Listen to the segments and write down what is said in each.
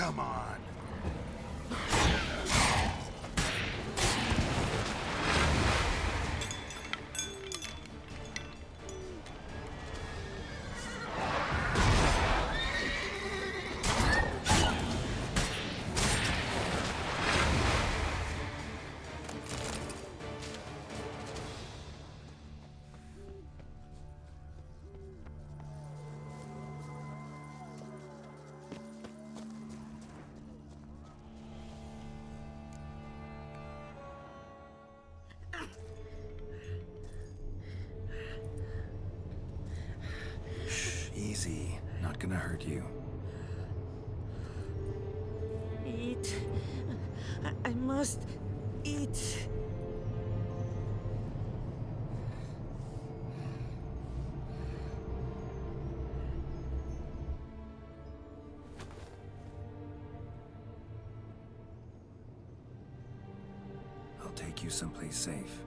Come on. Easy. Not gonna hurt you. Eat. I must eat. I'll take you someplace safe.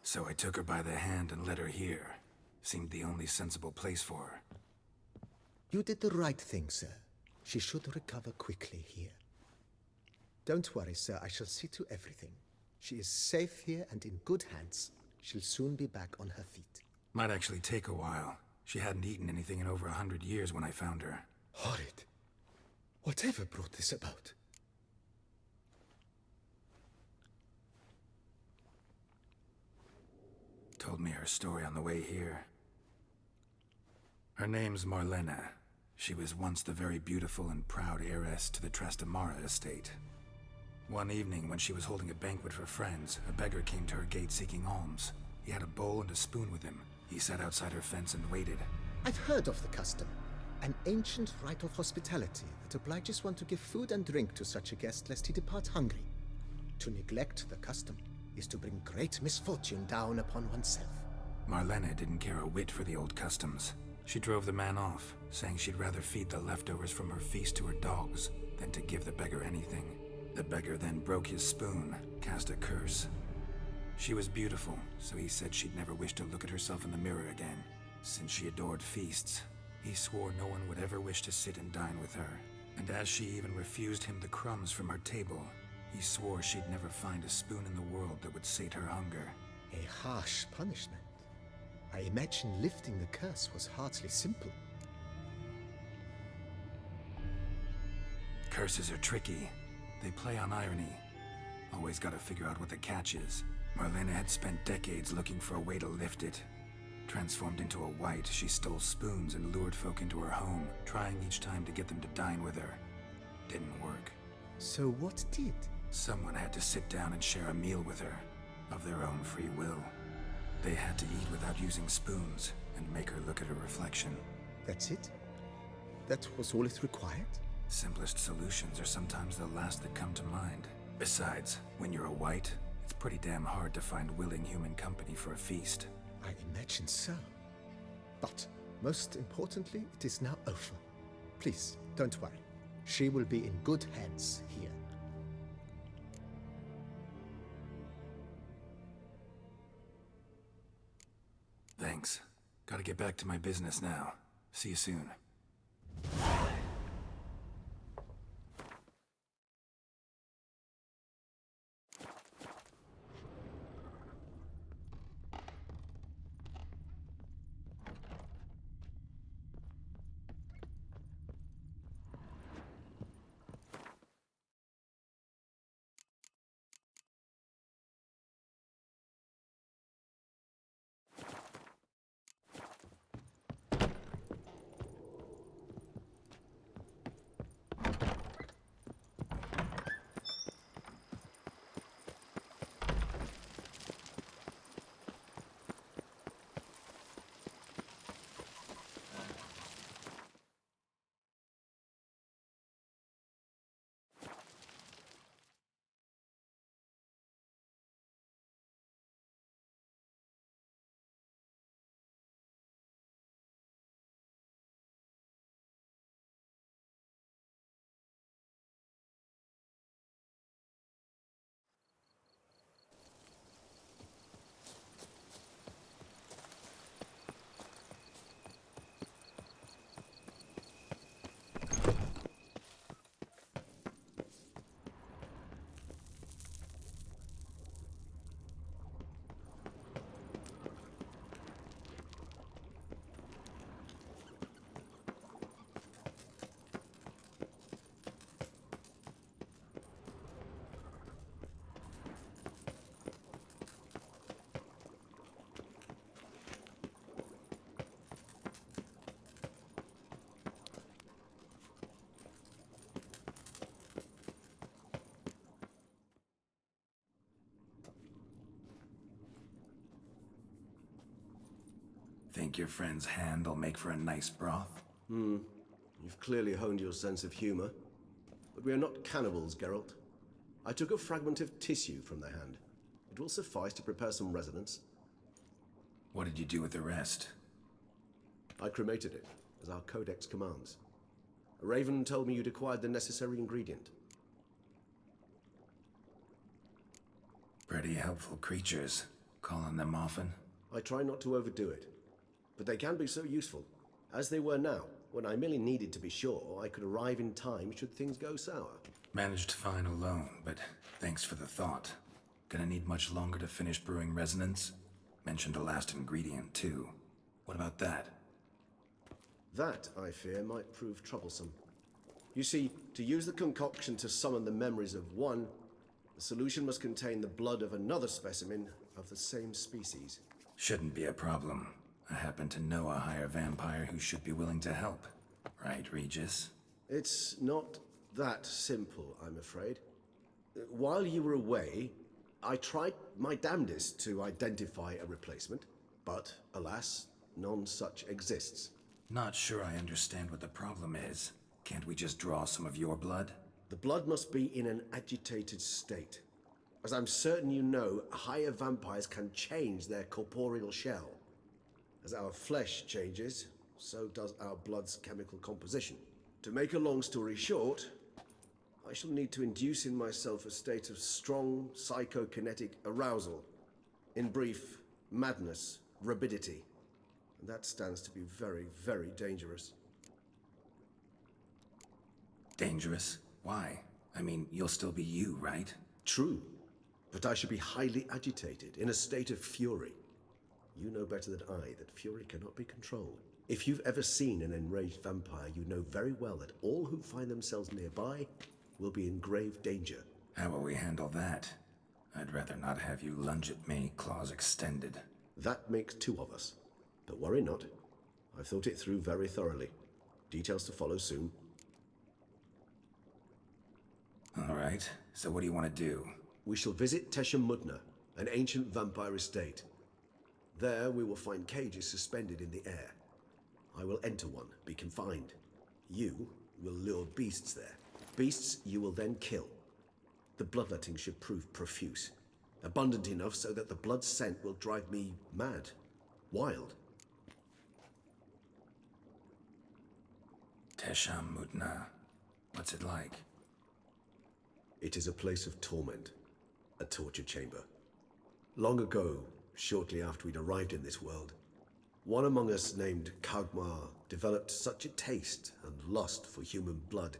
So I took her by the hand and led her here. Seemed the only sensible place for her. You did the right thing, sir. She should recover quickly here. Don't worry, sir. I shall see to everything. She is safe here and in good hands. She'll soon be back on her feet. Might actually take a while. She hadn't eaten anything in over 100 years when I found her. Horrid. Whatever brought this about? Told me her story on the way here. Her name's Marlena. She was once the very beautiful and proud heiress to the Trastamara estate. One evening, when she was holding a banquet for friends, a beggar came to her gate seeking alms. He had a bowl and a spoon with him. He sat outside her fence and waited. I've heard of the custom. An ancient rite of hospitality that obliges one to give food and drink to such a guest lest he depart hungry. To neglect the custom is to bring great misfortune down upon oneself. Marlena didn't care a whit for the old customs. She drove the man off, saying she'd rather feed the leftovers from her feast to her dogs than to give the beggar anything. The beggar then broke his spoon, cast a curse. She was beautiful, so he said she'd never wish to look at herself in the mirror again. Since she adored feasts, he swore no one would ever wish to sit and dine with her. And as she even refused him the crumbs from her table, he swore she'd never find a spoon in the world that would sate her hunger. A harsh punishment. I imagine lifting the curse was hardly simple. Curses are tricky. They play on irony. Always gotta figure out what the catch is. Marlena had spent decades looking for a way to lift it. Transformed into a wight, she stole spoons and lured folk into her home, trying each time to get them to dine with her. Didn't work. So what did? Someone had to sit down and share a meal with her, of their own free will. They had to eat without using spoons, and make her look at her reflection. That's it? That was all it required? Simplest solutions are sometimes the last that come to mind. Besides, when you're a wight, it's pretty damn hard to find willing human company for a feast. I imagine so. But, most importantly, it is now over. Please, don't worry. She will be in good hands here. Thanks. Gotta get back to my business now. See you soon. Think your friend's hand will make for a nice broth? You've clearly honed your sense of humor. But we are not cannibals, Geralt. I took a fragment of tissue from their hand. It will suffice to prepare some resonance. What did you do with the rest? I cremated it, as our codex commands. A raven told me you'd acquired the necessary ingredient. Pretty helpful creatures. Call on them often? I try not to overdo it, but they can be so useful, as they were now, when I merely needed to be sure I could arrive in time should things go sour. Managed fine alone, but thanks for the thought. Gonna need much longer to finish brewing resonance? Mentioned a last ingredient, too. What about that? That, I fear, might prove troublesome. You see, to use the concoction to summon the memories of one, the solution must contain the blood of another specimen of the same species. Shouldn't be a problem. I happen to know a higher vampire who should be willing to help. Right, Regis? It's not that simple, I'm afraid. While you were away, I tried my damnedest to identify a replacement, but alas, none such exists. Not sure I understand what the problem is. Can't we just draw some of your blood? The blood must be in an agitated state. As I'm certain you know, higher vampires can change their corporeal shell. As our flesh changes, so does our blood's chemical composition. To make a long story short, I shall need to induce in myself a state of strong psychokinetic arousal. In brief, madness, rabidity. And that stands to be very, very dangerous. Dangerous? Why? I mean, you'll still be you, right? True, but I should be highly agitated, in a state of fury. You know better than I that fury cannot be controlled. If you've ever seen an enraged vampire, you know very well that all who find themselves nearby will be in grave danger. How will we handle that? I'd rather not have you lunge at me, claws extended. That makes two of us. But worry not. I've thought it through very thoroughly. Details to follow soon. All right, so what do you want to do? We shall visit Tesham Mutna, an ancient vampire estate. There we will find cages suspended in the air. I will enter one, be confined. You will lure beasts there. Beasts you will then kill. The bloodletting should prove profuse. Abundant enough so that the blood scent will drive me mad. Wild. Tesham Mutna. What's it like? It is a place of torment. A torture chamber. Long ago, shortly after we'd arrived in this world, one among us named Kagmar developed such a taste and lust for human blood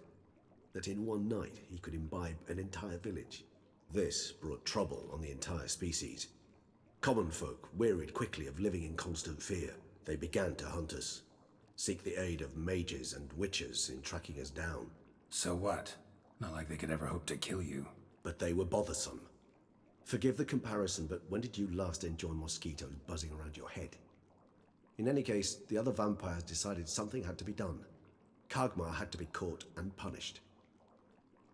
that in one night he could imbibe an entire village. This brought trouble on the entire species. Common folk wearied quickly of living in constant fear. They began to hunt us, seek the aid of mages and witches in tracking us down. So what? Not like they could ever hope to kill you. But they were bothersome. Forgive the comparison, but when did you last enjoy mosquitoes buzzing around your head? In any case, the other vampires decided something had to be done. Kagmar had to be caught and punished.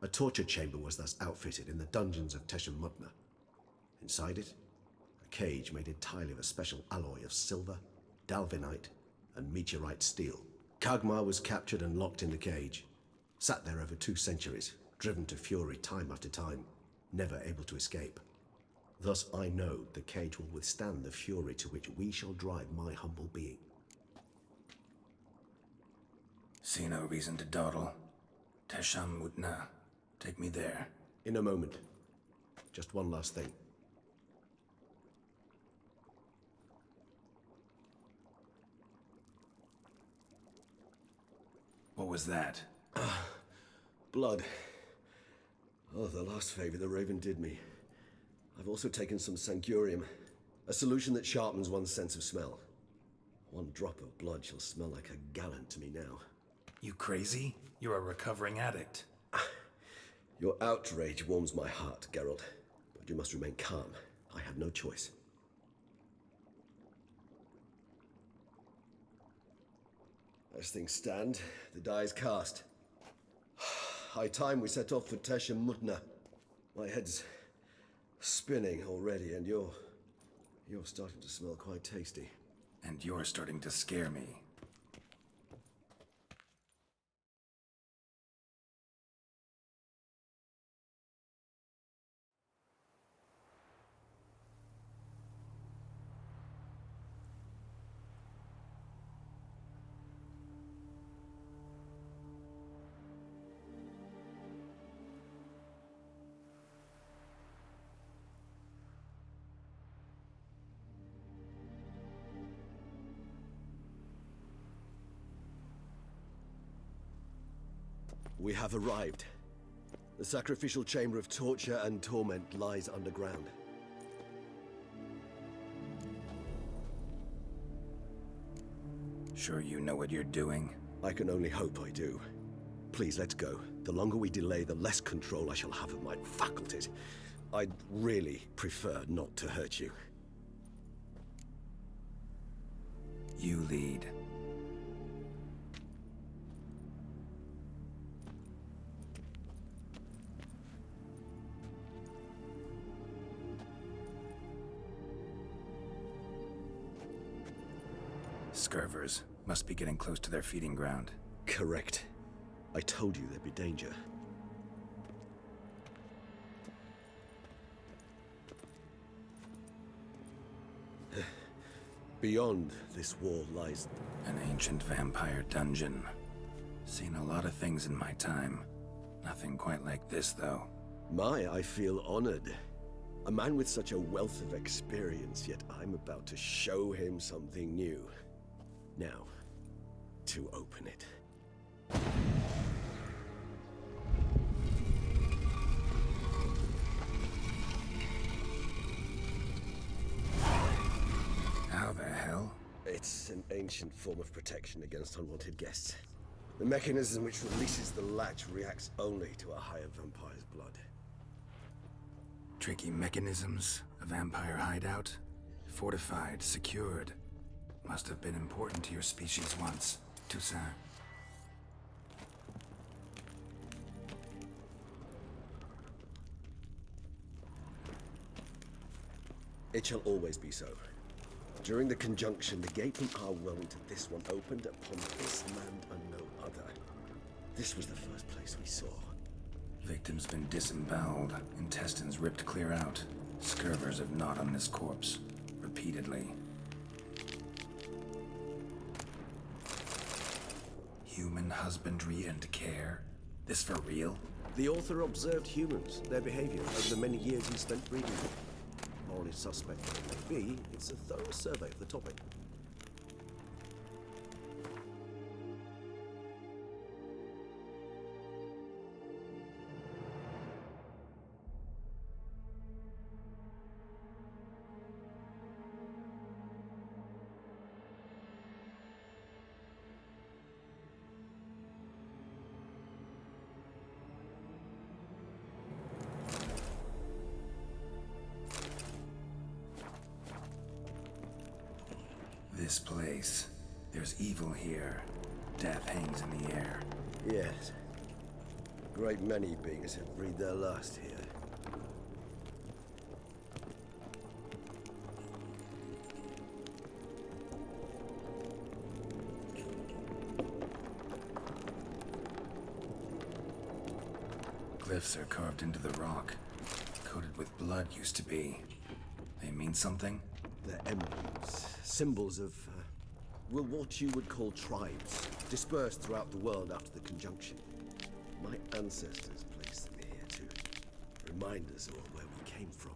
A torture chamber was thus outfitted in the dungeons of Tesham Mutna. Inside it, a cage made entirely of a special alloy of silver, dalvinite, and meteorite steel. Kagmar was captured and locked in the cage. Sat there over 2 centuries, driven to fury time after time, never able to escape. Thus I know the cage will withstand the fury to which we shall drive my humble being. See no reason to dawdle. Tesham Mutna. Take me there. In a moment. Just one last thing. What was that? Blood. Oh, the last favor the Raven did me. I've also taken some Sangurium, a solution that sharpens one's sense of smell. One drop of blood shall smell like a gallon to me now. You crazy? You're a recovering addict. Your outrage warms my heart, Geralt, but you must remain calm. I have no choice. As things stand, the die is cast. High time we set off for Tesham Mutna. My head's spinning already, and you're starting to smell quite tasty. And you're starting to scare me. We have arrived. The sacrificial chamber of torture and torment lies underground. Sure you know what you're doing? I can only hope I do. Please, let's go. The longer we delay, the less control I shall have of my faculties. I'd really prefer not to hurt you. You lead. Scurvers must be getting close to their feeding ground. Correct. I told you there'd be danger. Beyond this wall lies... An ancient vampire dungeon. Seen a lot of things in my time. Nothing quite like this, though. I feel honored. A man with such a wealth of experience, yet I'm about to show him something new. Now, to open it. How the hell? It's an ancient form of protection against unwanted guests. The mechanism which releases the latch reacts only to a higher vampire's blood. Tricky mechanisms, a vampire hideout, fortified, secured. Must have been important to your species once, Toussaint. It shall always be so. During the conjunction, the gate from our world into this one opened upon this land and no other. This was the first place we saw. Victim's been disemboweled, intestines ripped clear out. Scurvers have gnawed on this corpse, repeatedly. Human husbandry and care? This for real? The author observed humans, their behavior, over the many years he spent breeding them. Morally suspect that it may be, it's a thorough survey of the topic. This place. There's evil here. Death hangs in the air. Yes. A great many beings have breathed their last here. Glyphs are carved into the rock. Coated with blood used to be. They mean something? They're emblems, symbols of, well, what you would call tribes, dispersed throughout the world after the conjunction. My ancestors placed them here to remind us all where we came from.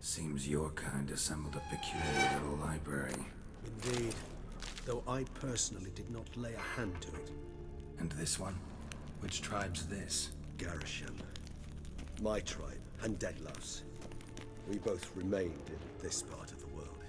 Seems your kind assembled a peculiar little library. Indeed, though I personally did not lay a hand to it. And this one? Which tribe's this? Garisham. My tribe, and Deadlouse. We both remained in this part of the world.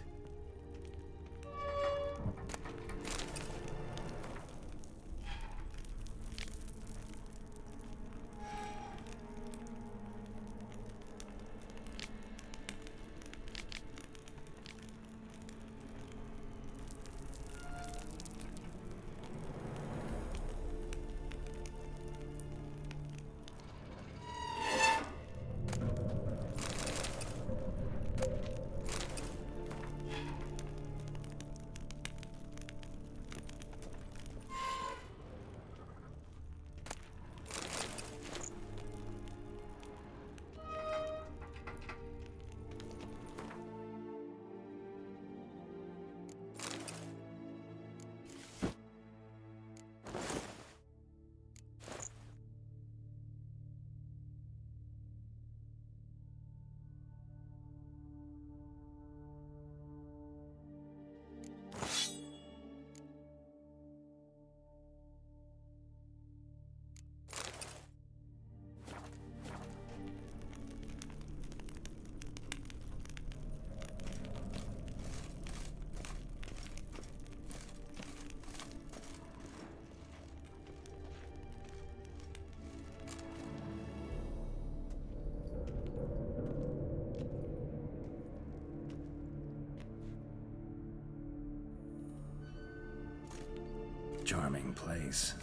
charming place.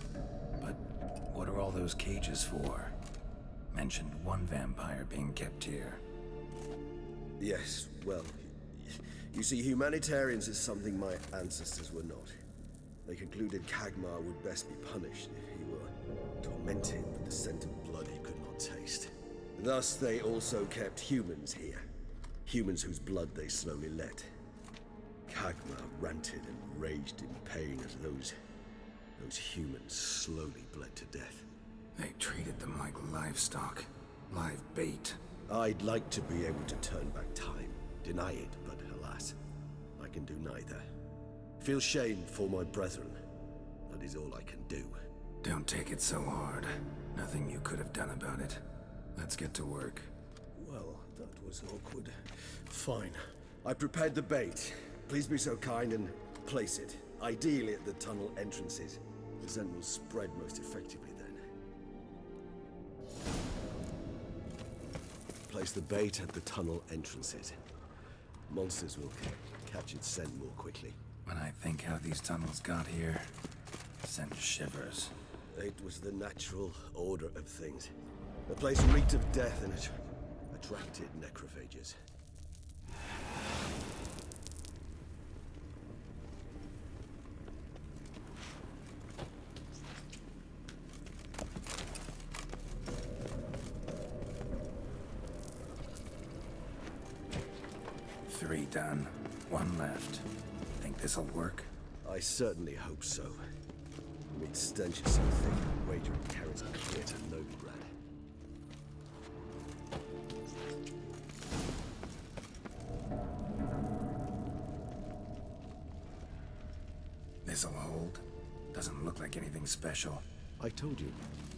But what are all those cages for? Mentioned one vampire being kept here. Yes, well, you see, humanitarians is something my ancestors were not. They concluded Kagmar would best be punished if he were tormented with the scent of blood he could not taste. Thus, they also kept humans here. Humans whose blood they slowly let. Kagmar ranted and raged in pain as those humans slowly bled to death. They treated them like livestock, live bait. I'd like to be able to turn back time, deny it, but alas, I can do neither. Feel shame for my brethren. That is all I can do. Don't take it so hard. Nothing you could have done about it. Let's get to work. Well, that was awkward. Fine. I prepared the bait. Please be so kind and place it, ideally at the tunnel entrances. The scent will spread most effectively then. Place the bait at the tunnel entrances. Monsters will catch its scent more quickly. When I think how these tunnels got here, send shivers. It was the natural order of things. The place reeked of death and it attracted necrophages. Three done. One left. Think this'll work? I certainly hope so. Its stench is so thick, wagering carries it clear to Novigrad. This'll hold. Doesn't look like anything special. I told you,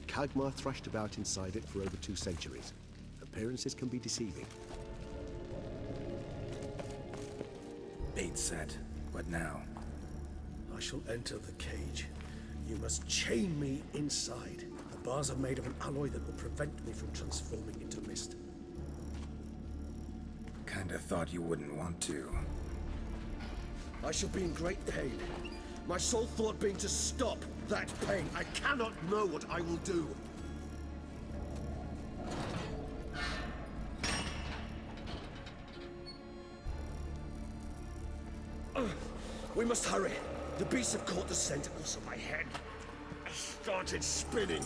Kagmar thrashed about inside it for over 2 centuries. Appearances can be deceiving. Bait set. What now? I shall enter the cage. You must chain me inside. The bars are made of an alloy that will prevent me from transforming into mist. Kinda thought you wouldn't want to. I shall be in great pain. My sole thought being to stop that pain. I cannot know what I will do. We must hurry. The beasts have caught the scent, also my head. I started spinning.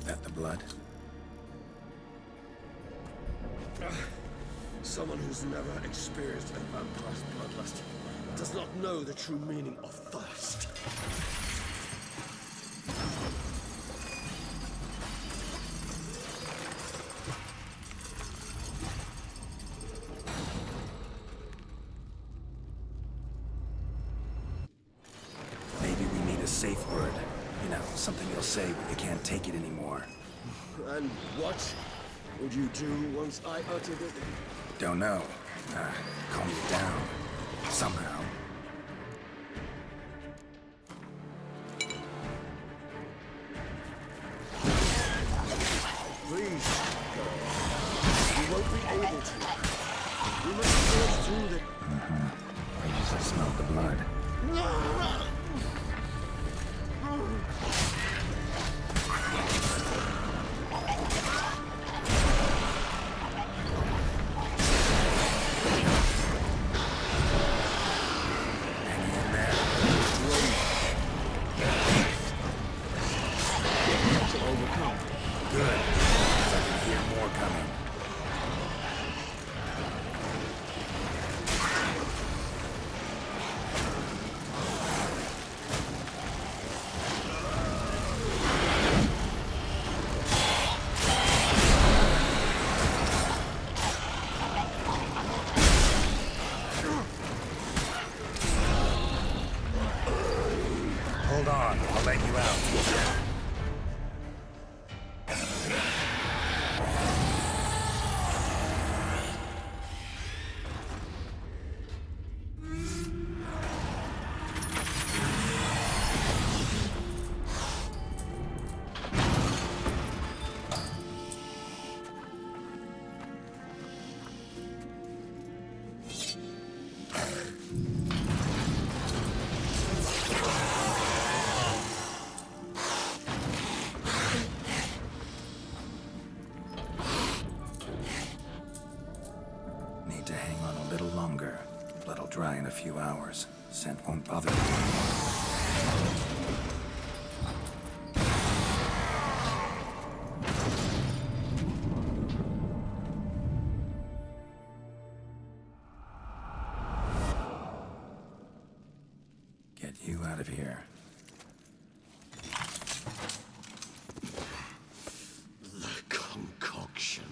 That the blood? Someone who's never experienced a vampire's bloodlust does not know the true meaning of thirst. Maybe we need a safe word. You know, something you'll say when you can't take it anymore. And what would you do once I uttered it? Don't know. Calm you down. Somehow. Please, go. You won't be able to. You must force through the... I usually smell the blood. Hang in there. To overcome. Good. 'Cause I can hear more coming. Hold on, I'll let you out. try in a few hours. Scent won't bother me. Get you out of here. The concoction.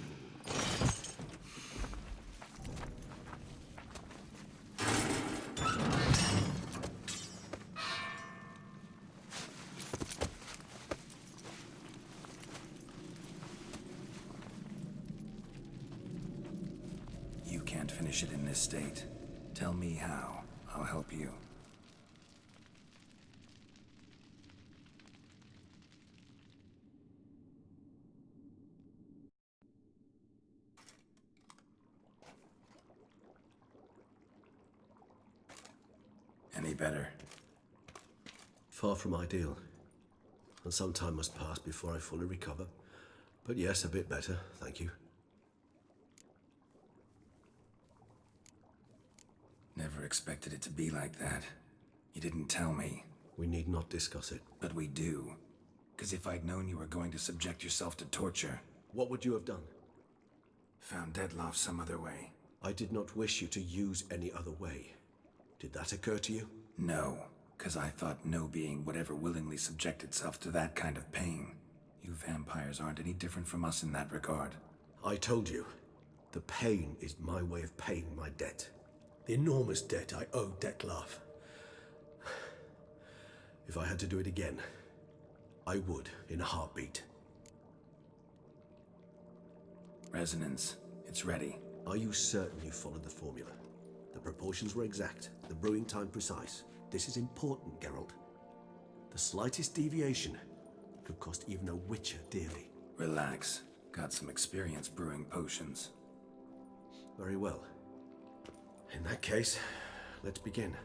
You can't finish it in this state. Tell me how. I'll help you. Any better? Far from ideal. And some time must pass before I fully recover. But yes, a bit better, thank you. Never expected it to be like that. You didn't tell me. We need not discuss it. But we do. Because if I'd known you were going to subject yourself to torture... What would you have done? Found Dettlaff some other way. I did not wish you to use any other way. Did that occur to you? No, because I thought no being would ever willingly subject itself to that kind of pain. You vampires aren't any different from us in that regard. I told you, the pain is my way of paying my debt. The enormous debt I owe Dettlaff. If I had to do it again, I would in a heartbeat. Resonance. It's ready. Are you certain you followed the formula? The proportions were exact, the brewing time precise. This is important, Geralt. The slightest deviation could cost even a witcher dearly. Relax. Got some experience brewing potions. Very well. In that case, let's begin.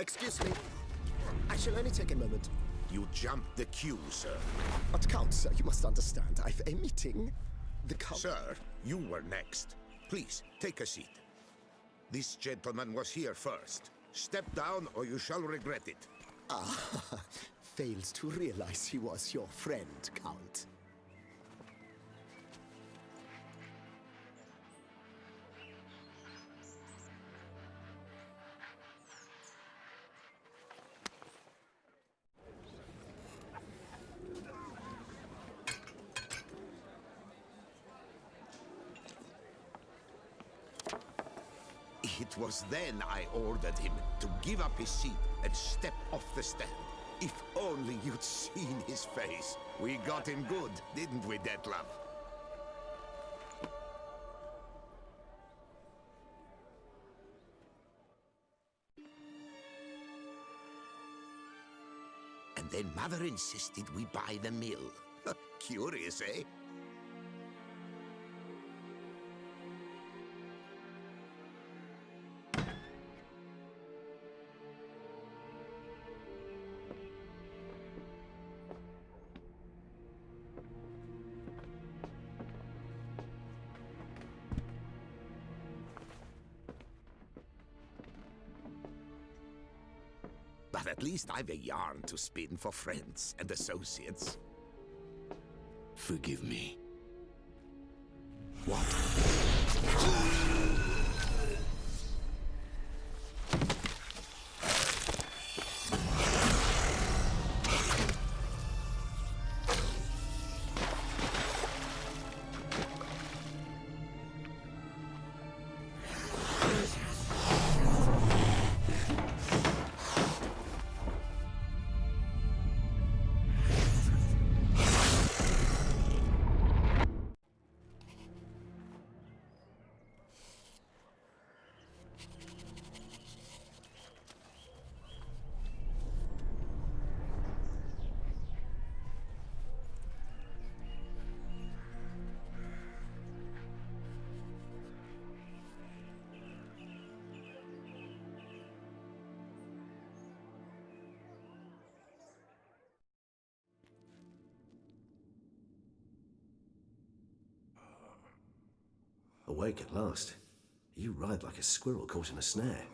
Excuse me. I shall only take a moment. You jumped the queue, sir. But Count, sir, you must understand. I've a meeting. The Count... Sir, you were next. Please, take a seat. This gentleman was here first. Step down or you shall regret it. Ah, fails to realize he was your friend, Count. It was then I ordered him to give up his seat and step off the stand. If only you'd seen his face. We got him good, didn't we, Dettlaff? And then Mother insisted we buy the mill. Curious, eh? But at least I've a yarn to spin for friends and associates. Forgive me. What? Awake at last. You ride like a squirrel caught in a snare.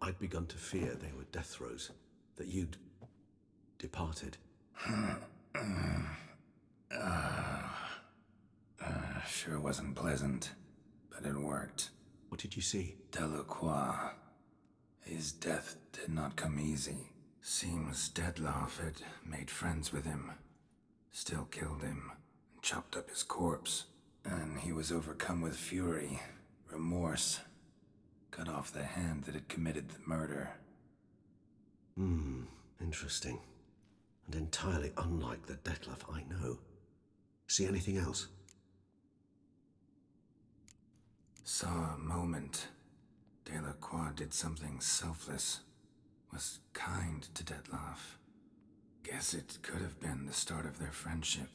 I'd begun to fear they were death throes, that you'd departed. Sure wasn't pleasant, but it worked. What did you see? Delacroix. His death did not come easy. Seems Dettlaff had made friends with him, still killed him, and chopped up his corpse. And he was overcome with fury, remorse, cut off the hand that had committed the murder. Interesting. And entirely unlike the Dettlaff I know. See anything else? Saw a moment. Delacroix did something selfless. Was kind to Dettlaff. Guess it could have been the start of their friendship.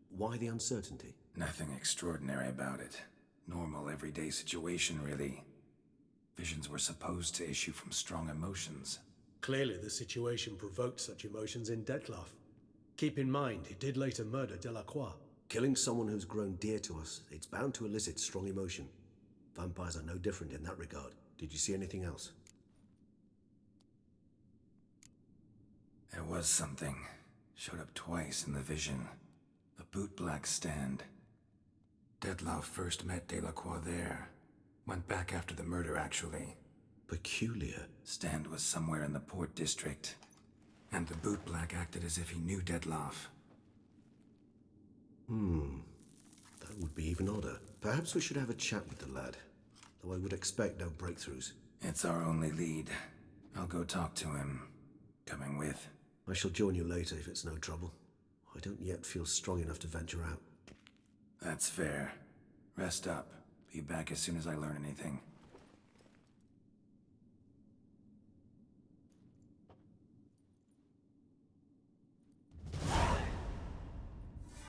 Why the uncertainty? Nothing extraordinary about it. Normal, everyday situation, really. Visions were supposed to issue from strong emotions. Clearly, the situation provoked such emotions in Dettlaff. Keep in mind, he did later murder Delacroix. Killing someone who's grown dear to us, it's bound to elicit strong emotion. Vampires are no different in that regard. Did you see anything else? There was something. Showed up twice in the vision. A bootblack stand. Dettlaff first met Delacroix there. Went back after the murder, actually. Peculiar. Stand was somewhere in the port district. And the bootblack acted as if he knew Dettlaff. That would be even odder. Perhaps we should have a chat with the lad. Though I would expect no breakthroughs. It's our only lead. I'll go talk to him. Coming with? I shall join you later if it's no trouble. I don't yet feel strong enough to venture out. That's fair. Rest up. Be back as soon as I learn anything.